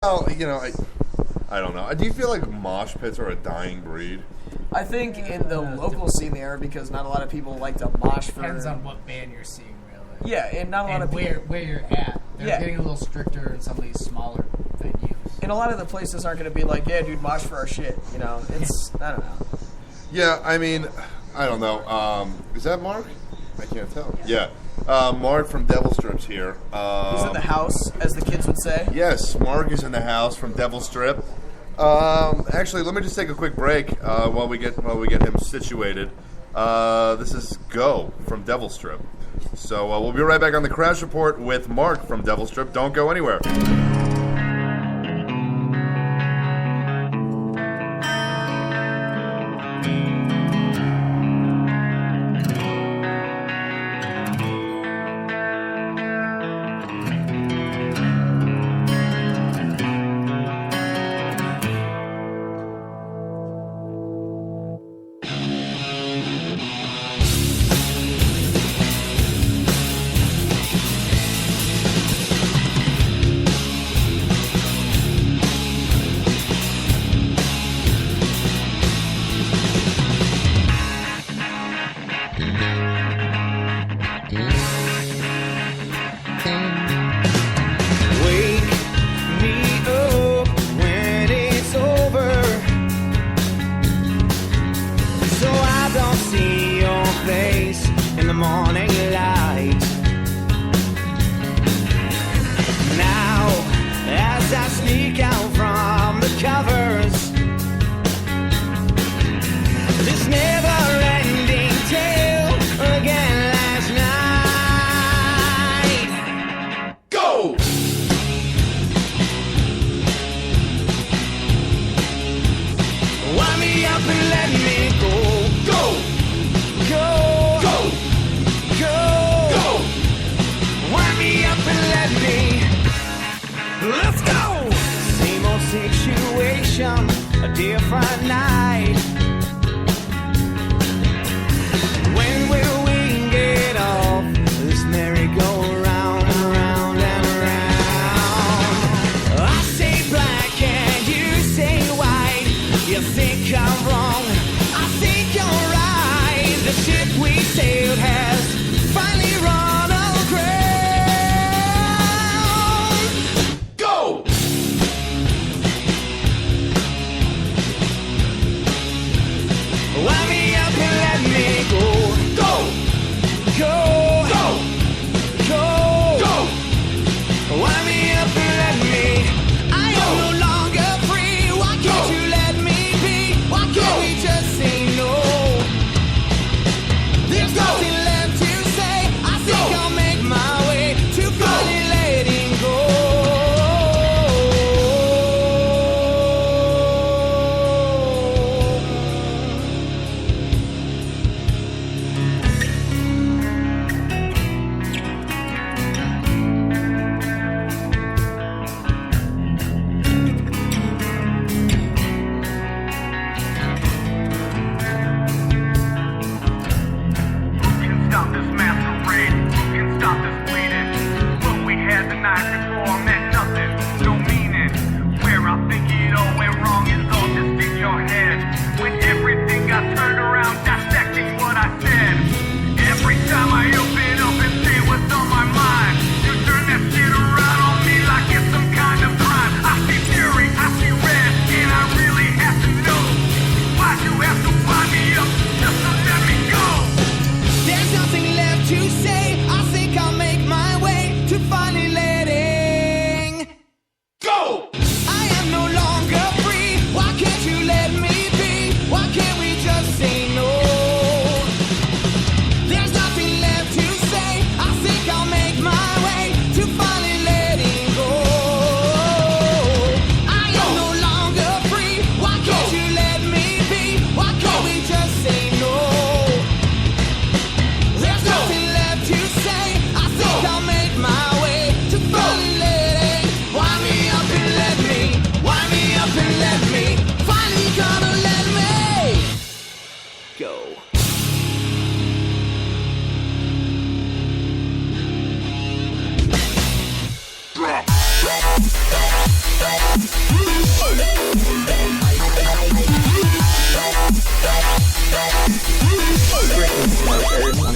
Oh, I don't know. Do you feel like mosh pits are a dying breed? I think in the local scene they are because not a lot of people like to mosh for. Depends on what band you're seeing, really. Yeah, and not a lot of people. Where you're at. They're getting a little stricter in some of these smaller venues. And a lot of the places aren't going to be like, yeah, dude, mosh for our shit. It's I don't know. Yeah, I mean, I don't know. Is that Mark? I can't tell. Yeah. Mark from Devilstrip's here. He's in the house, as the kids would say. Yes, Mark is in the house from Devilstrip. Actually, let me just take a quick break while we get him situated. This is Go from Devilstrip. So we'll be right back on the Crash Report with Mark from Devilstrip. Don't go anywhere. A different night. When will we get off this merry-go-round and round and round? I say black and you say white. You think I'm wrong, I think you're right. The ship we sailed has finally run aground. Go!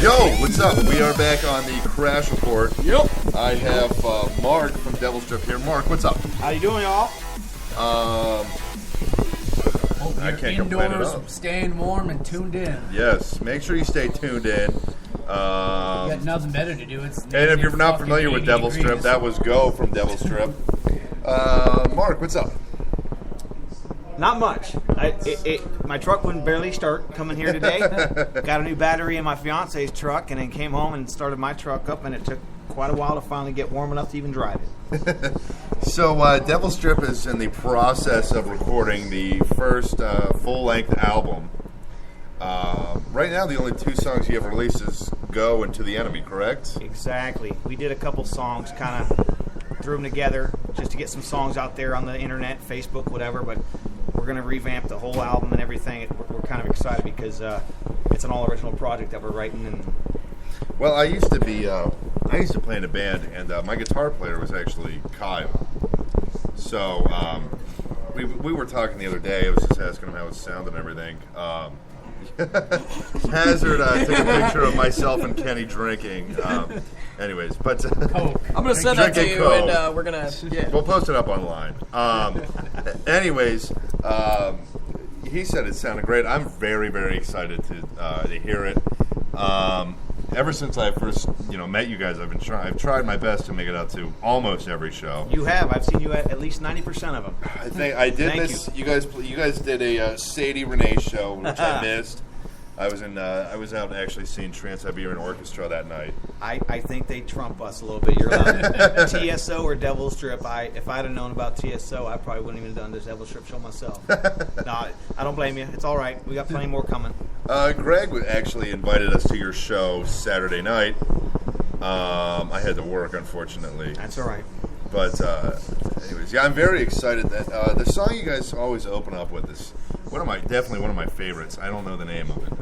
Yo, what's up? We are back on the Crash Report. Yep. I have Mark from Devilstrip here. Mark, what's up? How you doing, y'all? Hope I you're can't complain at indoors, all. staying warm and tuned in. Yes, make sure you stay tuned in. You got nothing better to do. And if you're not familiar with Devilstrip, that was Go from Devilstrip. Mark, what's up? Not much. My truck wouldn't barely start coming here today. Got a new battery in my fiance's truck, and then came home and started my truck up, and it took quite a while to finally get warm enough to even drive it. So, Devilstrip is in the process of recording the first full-length album. Right now, the only 2 songs you have released is Go and To the Enemy, correct? Exactly. We did a couple songs, kind of threw them together just to get some songs out there on the internet, Facebook, whatever, but we're going to revamp the whole album and everything. We're kind of excited because it's an all-original project that we're writing. And Well, I used to play in a band, and my guitar player was actually Kyle. So, we were talking the other day. I was just asking him how it sounded and everything. Hazard took a picture of myself and Kenny drinking. Anyways, but Coke. I'm gonna send that to Drinking you, Coke. and we're gonna. Yeah. We'll post it up online. Anyways, he said it sounded great. I'm very, very excited to hear it. Ever since I first, met you guys, I've tried my best to make it out to almost every show. you have. I've seen you at least 90% of them. I think I did Thank miss you guys did a Sadie Renee show, which I missed. I was out actually seeing Trans-Siberian Orchestra that night. I think they trump us a little bit. You're allowed TSO or Devilstrip. If I'd have known about TSO, I probably wouldn't even have done this Devilstrip show myself. No, I don't blame you. It's all right. We got plenty more coming. Greg actually invited us to your show Saturday night. I had to work, unfortunately. That's all right. But anyways, yeah, I'm very excited that the song you guys always open up with is definitely one of my favorites. I don't know the name of it.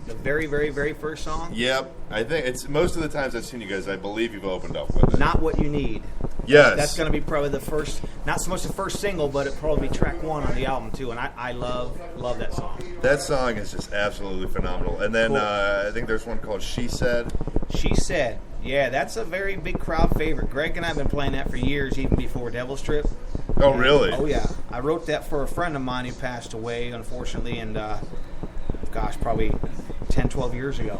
The very, very, very first song. Yep, I think it's most of the times I've seen you guys. I believe you've opened up with it. Not What You Need. Yes, That's going to be probably the first, not so much the first single, but it'll probably be track 1 on the album too. And I love that song. That song is just absolutely phenomenal. And then Cool. I think there's one called She Said. She Said. Yeah, that's a very big crowd favorite. Greg and I have been playing that for years, even before Devilstrip. Oh, really? Oh, yeah. I wrote that for a friend of mine who passed away, unfortunately, and probably 10, 12 years ago.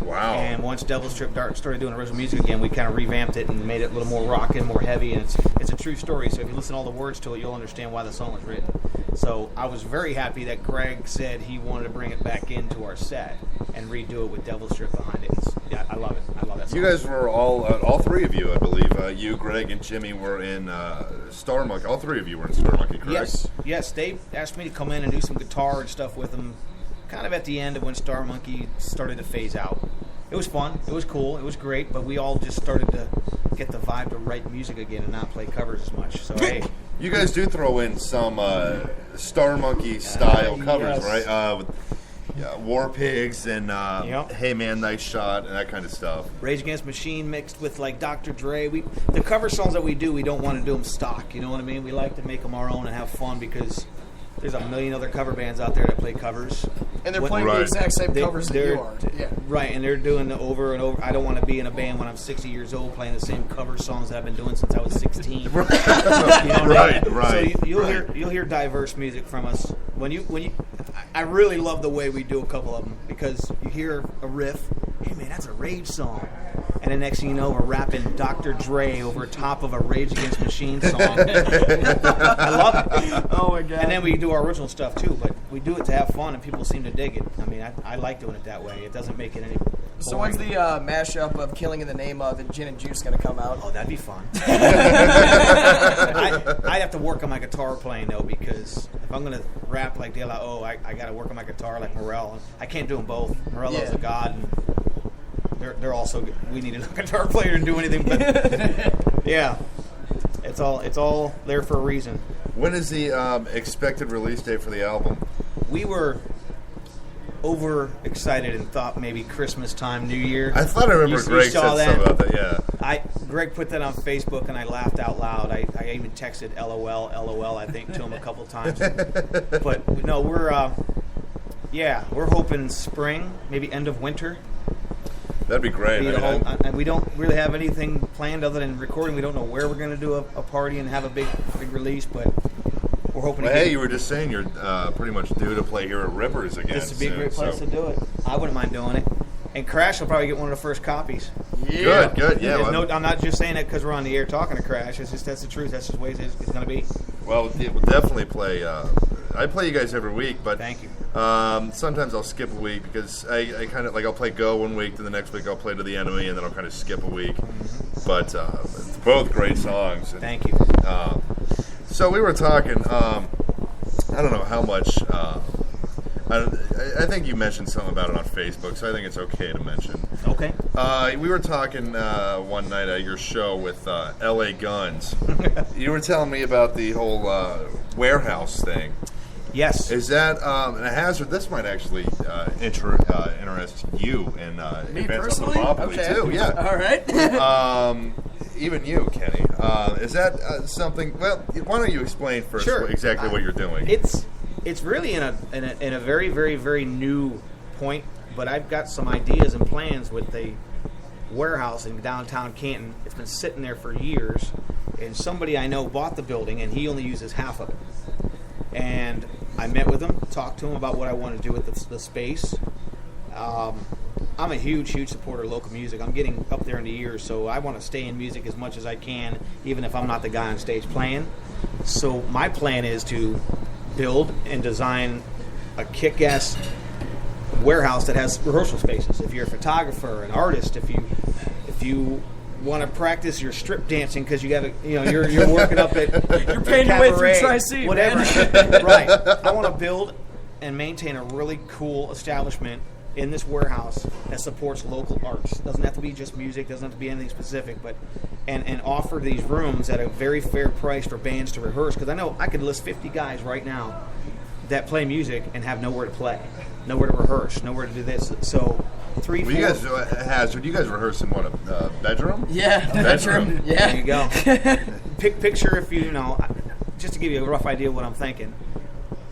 Wow. And once Devilstrip started doing original music again, we kind of revamped it and made it a little more rockin', more heavy, and it's a true story. So if you listen to all the words to it, you'll understand why the song was written. So I was very happy that Greg said he wanted to bring it back into our set and redo it with Devilstrip behind it. Yeah, I love it. I love that song. You guys were all 3 of you, I believe. You, Greg, and Jimmy were in Star Monkey. All 3 of you were in Star Monkey, correct? Yes. Dave asked me to come in and do some guitar and stuff with him kind of at the end of when Star Monkey started to phase out. It was fun. It was cool. It was great. But we all just started to get the vibe to write music again and not play covers as much. So, hey. You guys do throw in some Star Monkey style covers, yes. right? With War Pigs and Yep. Hey Man, Nice Shot and that kind of stuff. Rage Against the Machine mixed with like Dr. Dre. The cover songs that we do, we don't want to do them stock. You know what I mean? We like to make them our own and have fun because there's a million other cover bands out there that play covers. And they're What- playing Right. the exact same They- covers that they're- you are. Yeah. Right, and they're doing the over and over. I don't want to be in a band when I'm 60 years old playing the same cover songs that I've been doing since I was 16. You know what I mean? Right. So you'll hear diverse music from us. I really love the way we do a couple of them because you hear a riff. Hey man, that's a Rage song. And the next thing you know, we're rapping Dr. Dre over top of a Rage Against the Machine song. I love it. Oh my god. And then we do our original stuff too, but we do it to have fun, and people seem to dig it. I mean, I like doing it that way. It doesn't make it any. So when's the mashup of Killing in the Name of and Gin and Juice going to come out? Oh, that'd be fun. I'd have to work on my guitar playing though, because if I'm gonna rap like De La O, I got to work on my guitar like Morel. I can't do them both. Morello's Yeah. a god, and they're also good. We need a guitar player to do anything. But yeah, it's all there for a reason. When is the expected release date for the album? We were overexcited and thought maybe Christmas time, New Year. I thought I remember You Greg saw said something about that, yeah. Greg put that on Facebook and I laughed out loud. I even texted LOL I think to him a couple times. But no, we're hoping spring, maybe end of winter. That'd be great. And we don't really have anything planned other than recording. We don't know where we're going to do a party and have a big release, but we're hoping to you were just saying you're pretty much due to play here at Rippers again. This would be a great place to do it. I wouldn't mind doing it. And Crash will probably get one of the first copies. Yeah. Good. Yeah. I'm not just saying it because we're on the air talking to Crash. It's just that's the truth. That's just the way it's going to be. Well, we'll definitely play. I play you guys every week, but thank you. Sometimes I'll skip a week because I kind of like I'll play Go one week, then the next week I'll play To the Enemy, and then I'll kind of skip a week. Mm-hmm. But it's both great songs. And, thank you. So we were talking. I don't know how much. I think you mentioned something about it on Facebook, so I think it's okay to mention. Okay. We were talking one night at your show with L.A. Guns. You were telling me about the whole warehouse thing. Yes. Is that a hazard? This might actually interest you and me personally, okay. too. Yeah. All right. Even you, Kenny. Is that something? Well, why don't you explain first exactly what you're doing? It's really in a very, very, very new point, but I've got some ideas and plans with the warehouse in downtown Canton. It's been sitting there for years, and somebody I know bought the building, and he only uses half of it. And I met with him, talked to him about what I want to do with the space. I'm a huge, huge supporter of local music. I'm getting up there in the years, so I want to stay in music as much as I can, even if I'm not the guy on stage playing. So my plan is to build and design a kick-ass warehouse that has rehearsal spaces. If you're a photographer, an artist, if you want to practice your strip dancing because you got you're working up at you're paying your way through Tri-C, whatever. Man. Right. I want to build and maintain a really cool establishment in this warehouse that supports local arts. Doesn't have to be just music, doesn't have to be anything specific, but and offer these rooms at a very fair price for bands to rehearse, because I know I could list 50 guys right now that play music and have nowhere to play, nowhere to rehearse, nowhere to do this. So you guys rehearse in what, a bedroom? Yeah, a bedroom. Yeah. There you go. Picture if you know, just to give you a rough idea of what I'm thinking.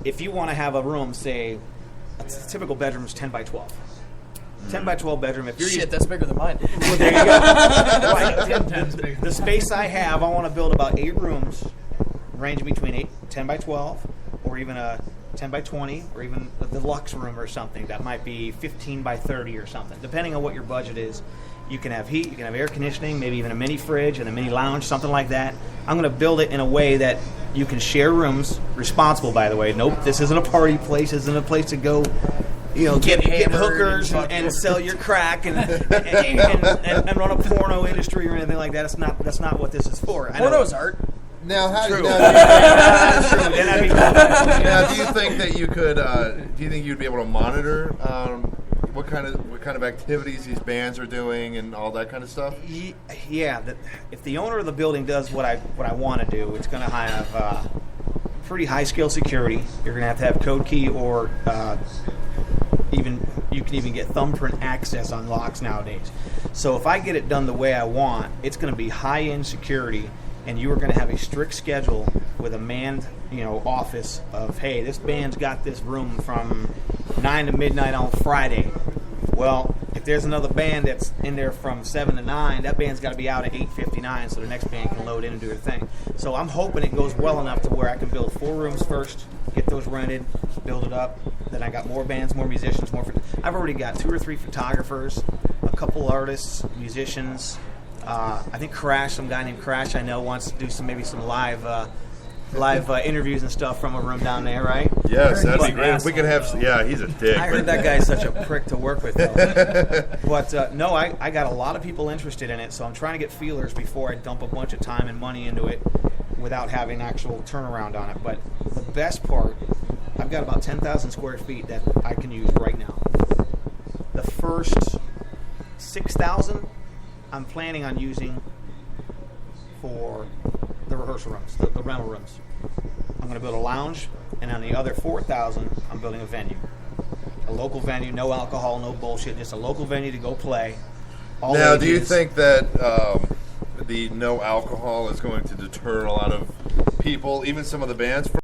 If you want to have a room, say, a typical bedroom is 10 by 12. 10 by 12 bedroom. If you're that's bigger than mine. Well, there you go. Right. The space I have, I want to build about 8 rooms, ranging between 10 by 12, or even a 10 by 20, or even a deluxe room or something that might be 15 by 30 or something, depending on what your budget is. You can have heat, you can have air conditioning, maybe even a mini fridge and a mini lounge, something like that. I'm going to build it in a way that you can share rooms, responsible, by the way. Nope, this isn't a party place, this isn't a place to go, get hookers and sell your crack and run a porno industry or anything like that. That's not what this is for. Porno's art. Now, how True. do you think that you could? Do you think you'd be able to monitor what kind of activities these bands are doing and all that kind of stuff? Yeah. If the owner of the building does what I want to do, it's going to have pretty high scale security. You're going to have code key, or you can even get thumbprint access on locks nowadays. So if I get it done the way I want, it's going to be high end security. And you are going to have a strict schedule with a manned, office of, hey, this band's got this room from 9 to midnight on Friday. Well, if there's another band that's in there from 7 to 9, that band's got to be out at 8:59 so the next band can load in and do their thing. So I'm hoping it goes well enough to where I can build 4 rooms first, get those rented, build it up. Then I got more bands, more musicians, I've already got 2 or 3 photographers, a couple artists, musicians. I think Crash, some guy named Crash I know, wants to do some live interviews and stuff from a room down there, right? Yes, that'd be great. If we could have, he's a dick. I heard that guy's such a prick to work with, though. But no, I got a lot of people interested in it, so I'm trying to get feelers before I dump a bunch of time and money into it without having actual turnaround on it. But the best part, I've got about 10,000 square feet that I can use right now. The first 6,000 I'm planning on using for the rehearsal rooms, the rental rooms. I'm going to build a lounge, and on the other 4,000, I'm building a venue. A local venue, no alcohol, no bullshit, just a local venue to go play. Now, do you think that the no alcohol is going to deter a lot of people, even some of the bands, from